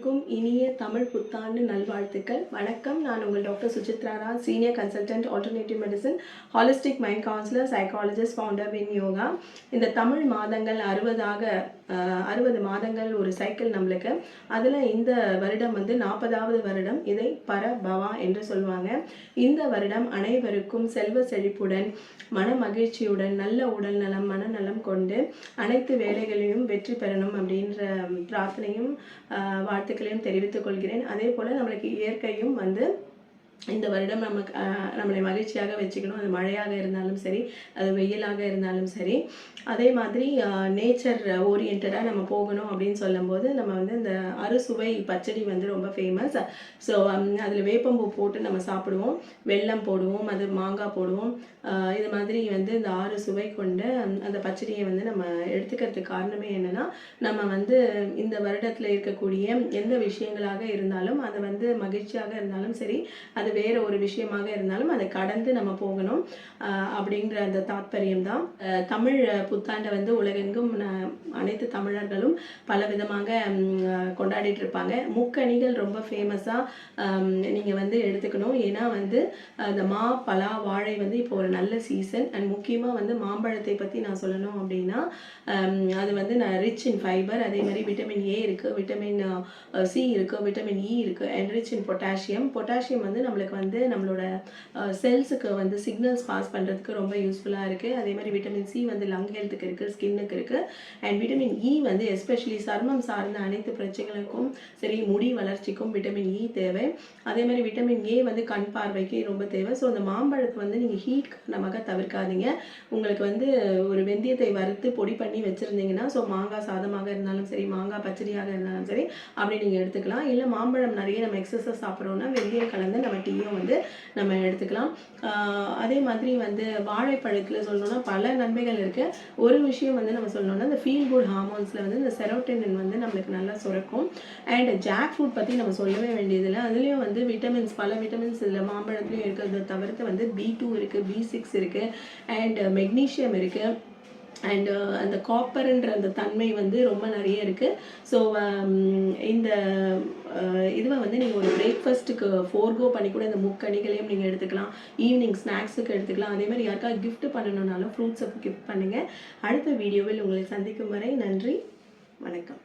அனைவருக்கும் இனிய தமிழ் புத்தாண்டு நல்வாழ்த்துக்கள். வணக்கம். நான் உங்கள் doctor Suchitra Raj, senior consultant alternative medicine, holistic mind councillor, psychologist, founder win yoga. இந்த தமிழ் மாதங்கள் 60 மாதங்கள் ஒரு சைக்கிள் நம்மளுக்கு. அதில் இந்த வருடம் வந்து 40வது வருடம். இதை பரபவா என்று சொல்லுவாங்க. இந்த வருடம் அனைவருக்கும் செல்வ செழிப்புடன், மன மகிழ்ச்சியுடன், நல்ல உடல் நலம், மனநலம் கொண்டு அனைத்து வேலைகளையும் வெற்றி பெறணும் அப்படின்ற பிரார்த்தனையும் வாழ்த்துக்களையும் தெரிவித்துக் கொள்கிறேன். அதே போல் நம்மளுக்கு இயற்கையும் வந்து இந்த வருடம் நம்மளை மகிழ்ச்சியாக வச்சுக்கணும். அது மழையாக இருந்தாலும் சரி, அது வெயிலாக இருந்தாலும் சரி. அதே மாதிரி நேச்சர் ஓரியன்டாக நம்ம போகணும் அப்படின்னு சொல்லும்போது நம்ம வந்து இந்த அறுசுவை பச்சடி வந்து ரொம்ப ஃபேமஸ். ஸோ அதில் வேப்பம்பூ போட்டு நம்ம சாப்பிடுவோம், வெல்லம் போடுவோம், அது மாங்காய் போடுவோம். இது மாதிரி வந்து இந்த 6 சுவை கொண்ட அந்த பச்சடியை வந்து நம்ம எடுத்துக்கிறதுக்கு காரணமே என்னென்னா, நம்ம வந்து இந்த வருடத்தில் இருக்கக்கூடிய எந்த விஷயங்களாக இருந்தாலும் அதை வந்து மகிழ்ச்சியாக இருந்தாலும் சரி, அது வேற ஒரு விஷயமாக இருந்தாலும் அதை கடந்து நம்ம போகணும் அப்படிங்கிற அந்த தாத்பரியம் தான். தமிழ் புத்தாண்டை வந்து உலகெங்கும் அனைத்து தமிழர்களும் பல விதமாக கொண்டாடிட்டு இருப்பாங்க. முக்கணிகள் ரொம்ப ஃபேமஸாக நீங்கள் வந்து எடுத்துக்கணும். ஏன்னா வந்து அந்த மா, பலா, வாழை வந்து இப்போ ஒரு நல்ல சீசன். அண்ட் முக்கியமாக வந்து மாம்பழத்தை பற்றி நான் சொல்லணும் அப்படின்னா, அது வந்து ரிச் இன் ஃபைபர். அதே மாதிரி விட்டமின் ஏ இருக்குது, விட்டமின் சி இருக்குது, விட்டமின் இ இருக்குது, and rich in potassium. Potassium வந்து நம்மளுக்கு வந்து நம்மளோட செல்ஸுக்கு வந்து சிக்னல்ஸ் பாஸ் பண்ணுறதுக்கு ரொம்ப யூஸ்ஃபுல்லாக இருக்குது. அதே மாதிரி விட்டமின் சி வந்து லங் ஹெல்த்துக்கு இருக்குது, ஸ்கின்னுக்கு இருக்குது. அண்ட் விட்டமின் இ வந்து எஸ்பெஷலி சர்மம் சார்ந்த அனைத்து பிரச்சனைகளுக்கும் சரி, முடி வளர்ச்சிக்கும் விட்டமின் இ தேவை. அதே மாதிரி விட்டமின் ஏ வந்து கண் பார்வைக்கு ரொம்ப தேவை. ஸோ அந்த மாம்பழத்தை வந்து நீங்கள் ஹீட் காரணமாக தவிர்க்காதீங்க. உங்களுக்கு வந்து ஒரு வெந்தயத்தை வறுத்து பொடி பண்ணி வச்சுருந்தீங்கன்னா, ஸோ மாங்காய் சாதமாக இருந்தாலும் சரி, மாங்காய் பச்சடியாக இருந்தாலும் சரி, அப்படி நீங்கள் எடுத்துக்கலாம். இல்லை மாம்பழம் நிறைய நம்ம எக்ஸஸாக சாப்பிட்றோன்னா வெந்தயம் கலந்து நம்ம டீயும் வந்து நம்ம எடுத்துக்கலாம். அதே மாதிரி வந்து வாழைப்பழத்தில் சொல்லணும்னா பல நன்மைகள் இருக்குது. ஒரு விஷயம் வந்து நம்ம சொல்லணும்னா, இந்த ஃபீல் குட் ஹார்மோன்ஸில் வந்து இந்த செரோட்டோனின் வந்து நம்மளுக்கு நல்லா சுரக்கும். அண்ட் ஜாக் ஃப்ரூட் பற்றி நம்ம சொல்லவே வேண்டியதில்லை. அதுலேயும் வந்து விட்டமின்ஸ், பல விட்டமின்ஸ் இதில் மாம்பழத்துலையும் இருக்கிறத தவிர்த்து வந்து B2 இருக்குது, B6 இருக்குது, அண்ட் மெக்னீஷியம் இருக்குது, அண்டு அந்த காப்பர்ன்ற அந்த தன்மை வந்து ரொம்ப நிறைய இருக்குது. ஸோ இந்த இதுவை வந்து நீங்கள் ஒரு பிரேக்ஃபாஸ்ட்டுக்கு ஃபோர்கோ பண்ணி கூட இந்த முக்கணிகளையும் நீங்கள் எடுத்துக்கலாம். ஈவினிங் ஸ்நாக்ஸுக்கு எடுத்துக்கலாம். அதே மாதிரி யாருக்காவது கிஃப்ட் பண்ணணுன்னாலும் ஃப்ரூட்ஸை கிஃப்ட் பண்ணுங்கள். அடுத்த வீடியோவில் உங்களை சந்திக்கும் வரை நன்றி, வணக்கம்.